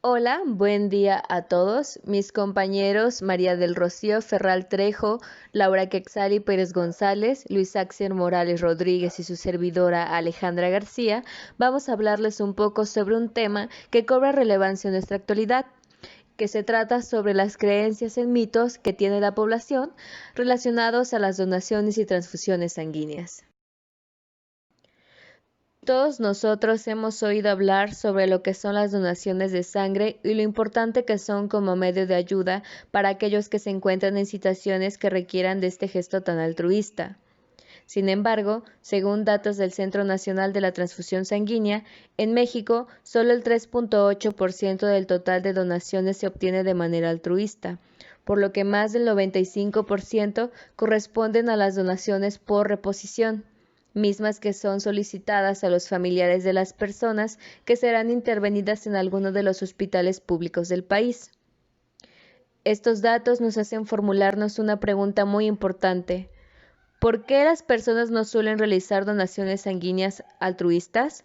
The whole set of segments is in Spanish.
Hola, buen día a todos. Mis compañeros María del Rocío Ferral Trejo, Laura Quexali Pérez González, Luis Axel Morales Rodríguez y su servidora Alejandra García, vamos a hablarles un poco sobre un tema que cobra relevancia en nuestra actualidad, que se trata sobre las creencias en mitos que tiene la población relacionados a las donaciones y transfusiones sanguíneas. Todos nosotros hemos oído hablar sobre lo que son las donaciones de sangre y lo importante que son como medio de ayuda para aquellos que se encuentran en situaciones que requieran de este gesto tan altruista. Sin embargo, según datos del Centro Nacional de la Transfusión Sanguínea, en México solo el 3.8% del total de donaciones se obtiene de manera altruista, por lo que más del 95% corresponden a las donaciones por reposición, mismas que son solicitadas a los familiares de las personas que serán intervenidas en alguno de los hospitales públicos del país. Estos datos nos hacen formularnos una pregunta muy importante. ¿Por qué las personas no suelen realizar donaciones sanguíneas altruistas?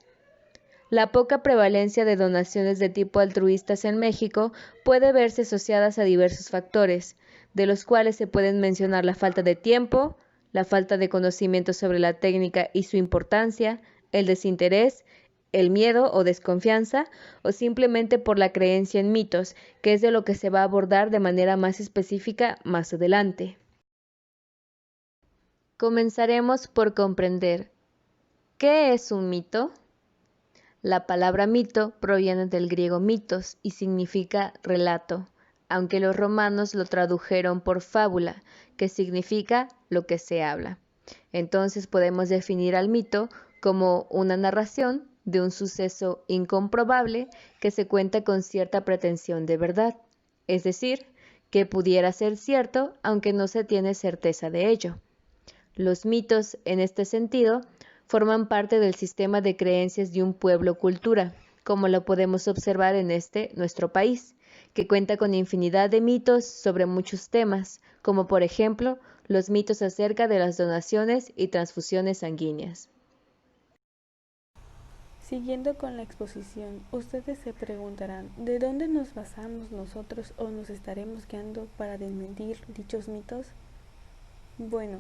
La poca prevalencia de donaciones de tipo altruistas en México puede verse asociadas a diversos factores, de los cuales se pueden mencionar la falta de tiempo, la falta de conocimiento sobre la técnica y su importancia, el desinterés, el miedo o desconfianza, o simplemente por la creencia en mitos, que es de lo que se va a abordar de manera más específica más adelante. Comenzaremos por comprender ¿qué es un mito? La palabra mito proviene del griego mitos y significa relato, aunque los romanos lo tradujeron por fábula, que significa lo que se habla. Entonces podemos definir al mito como una narración de un suceso incomprobable que se cuenta con cierta pretensión de verdad, es decir, que pudiera ser cierto aunque no se tiene certeza de ello. Los mitos, en este sentido, forman parte del sistema de creencias de un pueblo-cultura, como lo podemos observar en nuestro país, que cuenta con infinidad de mitos sobre muchos temas, como por ejemplo los mitos acerca de las donaciones y transfusiones sanguíneas. Siguiendo con la exposición, ustedes se preguntarán, ¿de dónde nos basamos nosotros o nos estaremos guiando para desmentir dichos mitos? Bueno,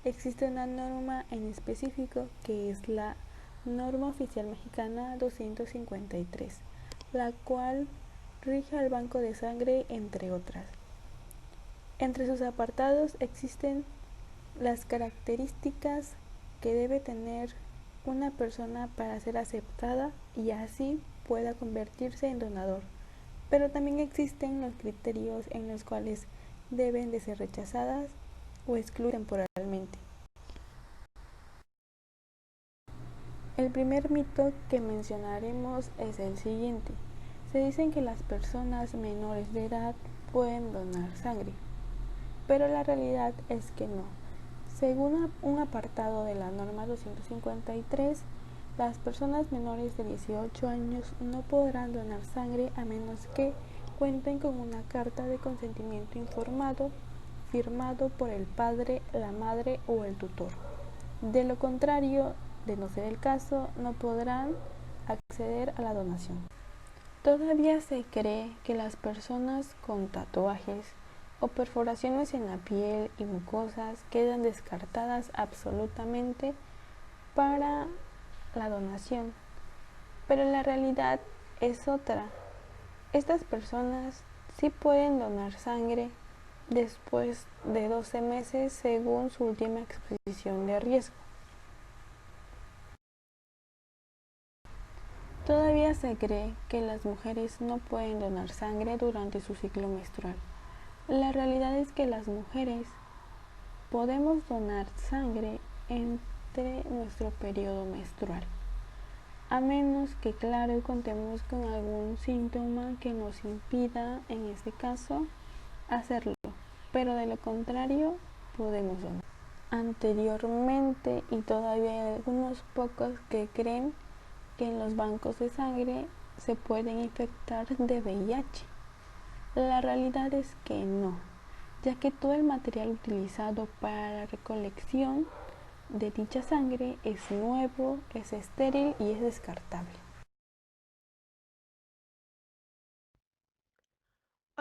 existe una norma en específico que es la Norma Oficial Mexicana 253, la cual rige al banco de sangre, entre otras. Entre sus apartados existen las características que debe tener una persona para ser aceptada y así pueda convertirse en donador. Pero también existen los criterios en los cuales deben de ser rechazadas o excluidas temporalmente. El primer mito que mencionaremos es el siguiente. Se dicen que las personas menores de edad pueden donar sangre, pero la realidad es que no. Según un apartado de la norma 253, las personas menores de 18 años no podrán donar sangre a menos que cuenten con una carta de consentimiento informado firmado por el padre, la madre o el tutor. De lo contrario, de no ser el caso, no podrán acceder a la donación. Todavía se cree que las personas con tatuajes o perforaciones en la piel y mucosas quedan descartadas absolutamente para la donación, pero la realidad es otra. Estas personas sí pueden donar sangre después de 12 meses según su última exposición de riesgo. Todavía se cree que las mujeres no pueden donar sangre durante su ciclo menstrual. La realidad es que las mujeres podemos donar sangre entre nuestro periodo menstrual, a menos que, claro, contemos con algún síntoma que nos impida, en este caso, hacerlo, pero de lo contrario, podemos donar. Anteriormente, y todavía hay algunos pocos que creen que en los bancos de sangre se pueden infectar de VIH. La realidad es que no, ya que todo el material utilizado para la recolección de dicha sangre es nuevo, es estéril y es descartable.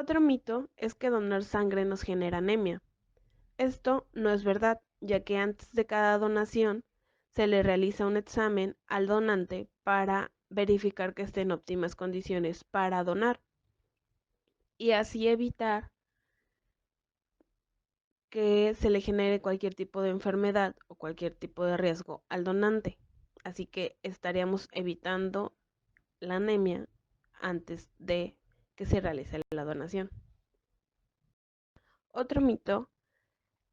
Otro mito es que donar sangre nos genera anemia. Esto no es verdad, ya que antes de cada donación se le realiza un examen al donante para verificar que esté en óptimas condiciones para donar y así evitar que se le genere cualquier tipo de enfermedad o cualquier tipo de riesgo al donante. Así que estaríamos evitando la anemia antes de que se realice la donación. Otro mito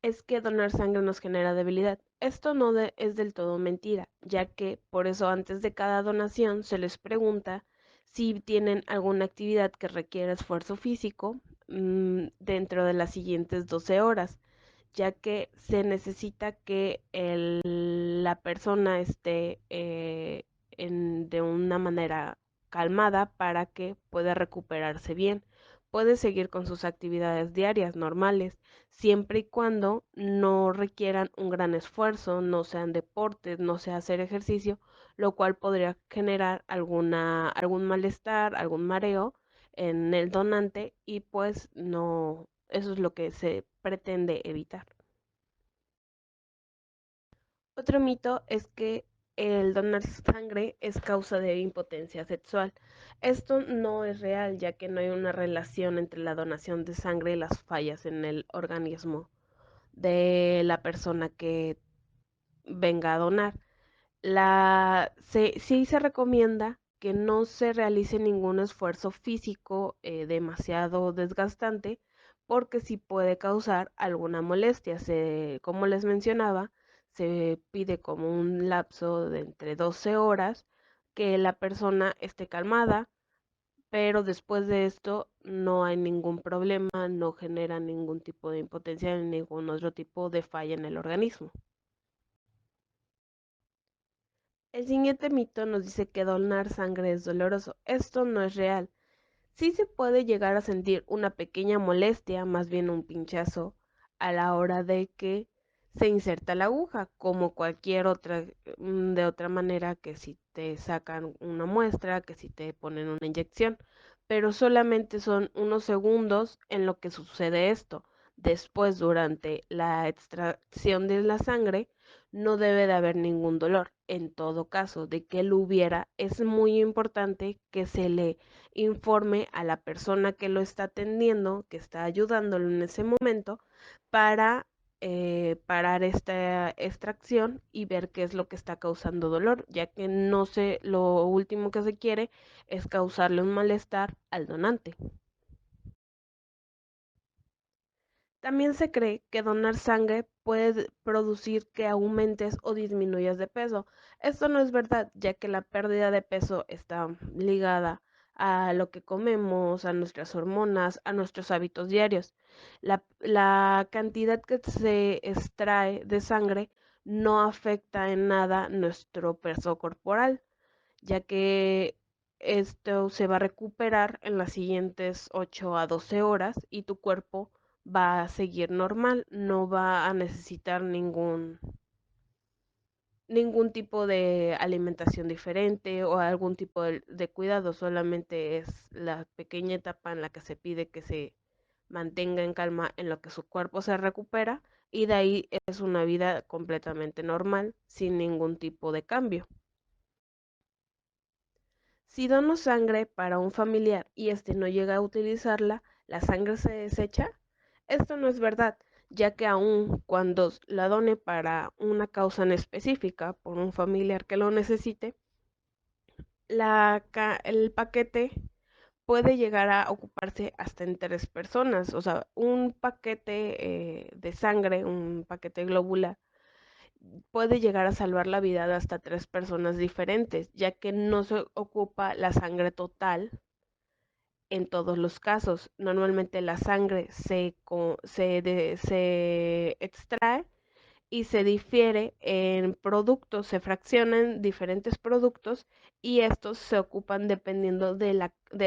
es que donar sangre nos genera debilidad. Esto no es del todo mentira, ya que por eso antes de cada donación se les pregunta si tienen alguna actividad que requiera esfuerzo físico dentro de las siguientes 12 horas, ya que se necesita que la persona esté de una manera calmada para que pueda recuperarse bien. Puede seguir con sus actividades diarias normales, siempre y cuando no requieran un gran esfuerzo, no sean deportes, no sea hacer ejercicio, lo cual podría generar algún malestar, algún mareo en el donante y pues no, eso es lo que se pretende evitar. Otro mito es que el donar sangre es causa de impotencia sexual. Esto no es real, ya que no hay una relación entre la donación de sangre y las fallas en el organismo de la persona que venga a donar. Sí se recomienda que no se realice ningún esfuerzo físico demasiado desgastante porque sí puede causar alguna molestia. Como les mencionaba, se pide como un lapso de entre 12 horas que la persona esté calmada, pero después de esto no hay ningún problema, no genera ningún tipo de impotencia ni ningún otro tipo de falla en el organismo. El siguiente mito nos dice que donar sangre es doloroso. Esto no es real. Sí se puede llegar a sentir una pequeña molestia, más bien un pinchazo, a la hora de que se inserta la aguja, como cualquier otra, de otra manera que si te sacan una muestra, que si te ponen una inyección, pero solamente son unos segundos en lo que sucede esto. Después, durante la extracción de la sangre, no debe de haber ningún dolor. En todo caso, de que lo hubiera, es muy importante que se le informe a la persona que lo está atendiendo, que está ayudándolo en ese momento, para parar esta extracción y ver qué es lo que está causando dolor, ya que no sé, lo último que se quiere es causarle un malestar al donante. También se cree que donar sangre puede producir que aumentes o disminuyas de peso. Esto no es verdad, ya que la pérdida de peso está ligada a lo que comemos, a nuestras hormonas, a nuestros hábitos diarios. La cantidad que se extrae de sangre no afecta en nada nuestro peso corporal, ya que esto se va a recuperar en las siguientes 8 a 12 horas y tu cuerpo va a seguir normal, no va a necesitar ningún tipo de alimentación diferente o algún tipo de cuidado, solamente es la pequeña etapa en la que se pide que se mantenga en calma en lo que su cuerpo se recupera y de ahí es una vida completamente normal sin ningún tipo de cambio. Si dono sangre para un familiar y este no llega a utilizarla, ¿la sangre se desecha? Esto no es verdad, ya que aun cuando la done para una causa en específica, por un familiar que lo necesite, el paquete puede llegar a ocuparse hasta en 3 personas. O sea, un paquete de sangre, un paquete globular, puede llegar a salvar la vida de hasta 3 personas diferentes, ya que no se ocupa la sangre total en todos los casos. Normalmente la sangre se extrae y se difiere en productos, se fraccionan diferentes productos y estos se ocupan dependiendo de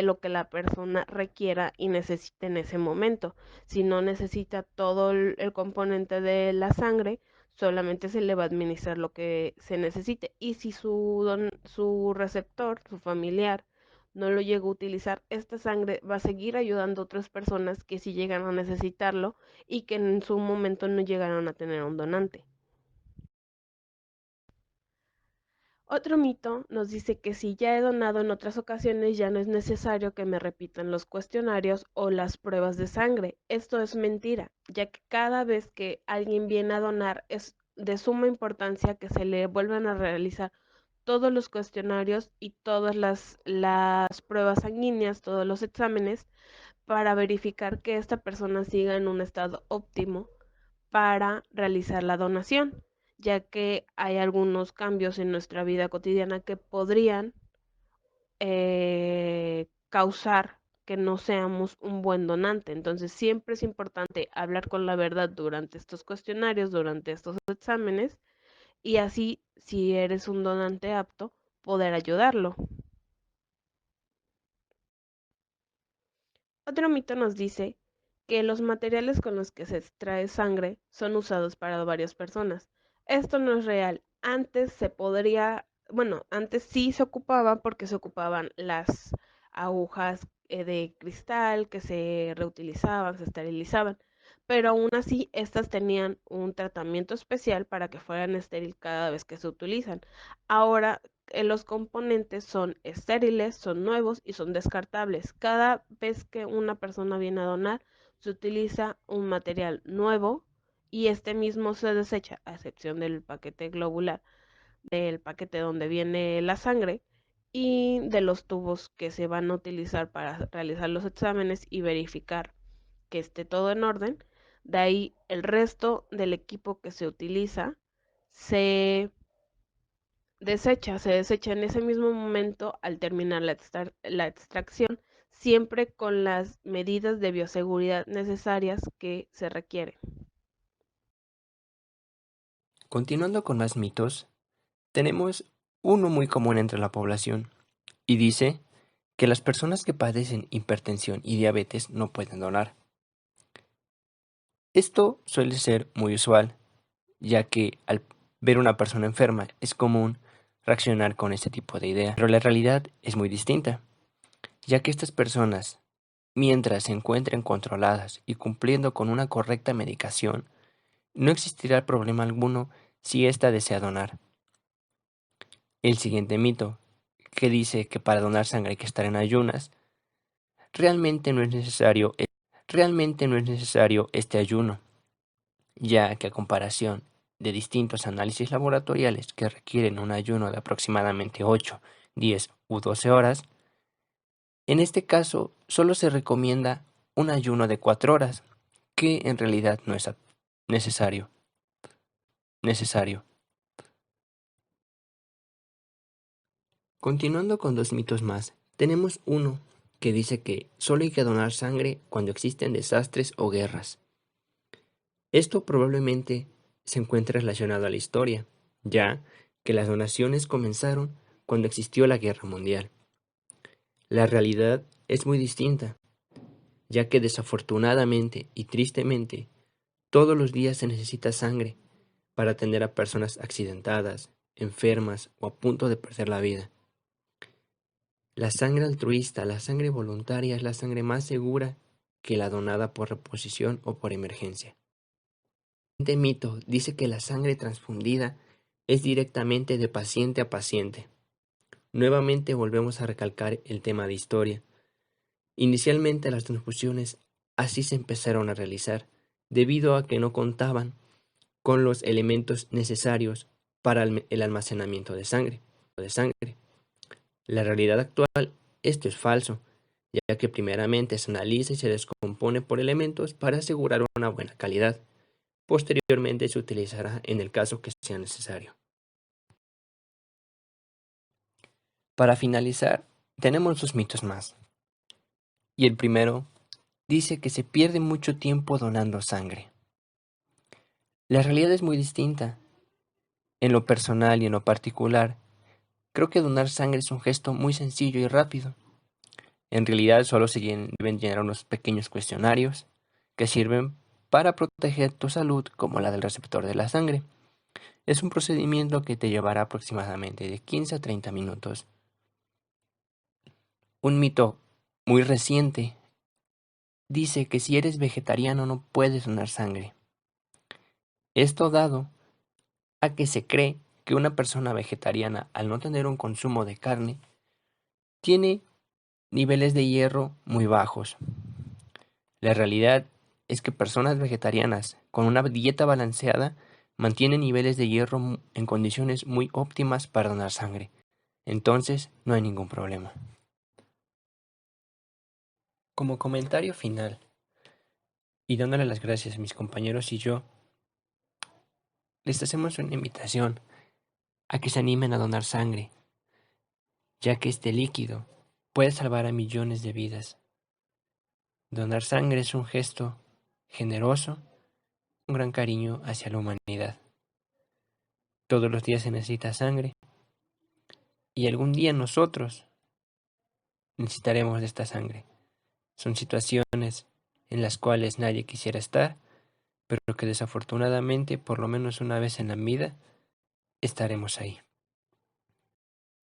lo que la persona requiera y necesite en ese momento. Si no necesita todo el componente de la sangre, solamente se le va a administrar lo que se necesite. Y si su receptor, su familiar, no lo llega a utilizar, esta sangre va a seguir ayudando a otras personas que sí llegan a necesitarlo y que en su momento no llegaron a tener un donante. Otro mito nos dice que si ya he donado en otras ocasiones ya no es necesario que me repitan los cuestionarios o las pruebas de sangre. Esto es mentira, ya que cada vez que alguien viene a donar es de suma importancia que se le vuelvan a realizar todos los cuestionarios y todas las pruebas sanguíneas, todos los exámenes, para verificar que esta persona siga en un estado óptimo para realizar la donación, ya que hay algunos cambios en nuestra vida cotidiana que podrían causar que no seamos un buen donante. Entonces siempre es importante hablar con la verdad durante estos cuestionarios, durante estos exámenes, y así, si eres un donante apto, poder ayudarlo. Otro mito nos dice que los materiales con los que se extrae sangre son usados para varias personas. Esto no es real. Antes se podría, bueno, antes sí se ocupaba porque se ocupaban las agujas de cristal que se reutilizaban, se esterilizaban, pero aún así estas tenían un tratamiento especial para que fueran estéril cada vez que se utilizan. Ahora los componentes son estériles, son nuevos y son descartables. Cada vez que una persona viene a donar, se utiliza un material nuevo y este mismo se desecha, a excepción del paquete globular, del paquete donde viene la sangre y de los tubos que se van a utilizar para realizar los exámenes y verificar que esté todo en orden. De ahí el resto del equipo que se utiliza se se desecha en ese mismo momento al terminar la extracción, siempre con las medidas de bioseguridad necesarias que se requieren. Continuando con más mitos, tenemos uno muy común entre la población y dice que las personas que padecen hipertensión y diabetes no pueden donar. Esto suele ser muy usual, ya que al ver una persona enferma es común reaccionar con este tipo de idea, pero la realidad es muy distinta, ya que estas personas, mientras se encuentren controladas y cumpliendo con una correcta medicación, no existirá problema alguno si ésta desea donar. El siguiente mito, que dice que para donar sangre hay que estar en ayunas, realmente no es necesario este ayuno, ya que a comparación de distintos análisis laboratoriales que requieren un ayuno de aproximadamente 8, 10 u 12 horas, en este caso solo se recomienda un ayuno de 4 horas, que en realidad no es necesario. Continuando con 2 mitos más, tenemos uno que dice que solo hay que donar sangre cuando existen desastres o guerras. Esto probablemente se encuentra relacionado a la historia, ya que las donaciones comenzaron cuando existió la Guerra Mundial. La realidad es muy distinta, ya que desafortunadamente y tristemente, todos los días se necesita sangre para atender a personas accidentadas, enfermas o a punto de perder la vida. La sangre altruista, la sangre voluntaria es la sangre más segura que la donada por reposición o por emergencia. Este mito dice que la sangre transfundida es directamente de paciente a paciente. Nuevamente volvemos a recalcar el tema de historia. Inicialmente las transfusiones así se empezaron a realizar, debido a que no contaban con los elementos necesarios para el almacenamiento de sangre. La realidad actual, esto es falso, ya que primeramente se analiza y se descompone por elementos para asegurar una buena calidad. Posteriormente se utilizará en el caso que sea necesario. Para finalizar, tenemos 2 mitos más. Y el primero dice que se pierde mucho tiempo donando sangre. La realidad es muy distinta. En lo personal y en lo particular, creo que donar sangre es un gesto muy sencillo y rápido. En realidad solo se deben llenar unos pequeños cuestionarios que sirven para proteger tu salud como la del receptor de la sangre. Es un procedimiento que te llevará aproximadamente de 15 a 30 minutos. Un mito muy reciente dice que si eres vegetariano no puedes donar sangre. Esto dado a que se cree que una persona vegetariana, al no tener un consumo de carne, tiene niveles de hierro muy bajos. La realidad es que personas vegetarianas con una dieta balanceada mantienen niveles de hierro en condiciones muy óptimas para donar sangre. Entonces, no hay ningún problema. Como comentario final, y dándole las gracias a mis compañeros y yo, les hacemos una invitación a que se animen a donar sangre, ya que este líquido puede salvar a millones de vidas. Donar sangre es un gesto generoso, un gran cariño hacia la humanidad. Todos los días se necesita sangre y algún día nosotros necesitaremos de esta sangre. Son situaciones en las cuales nadie quisiera estar, pero que desafortunadamente, por lo menos una vez en la vida, estaremos ahí.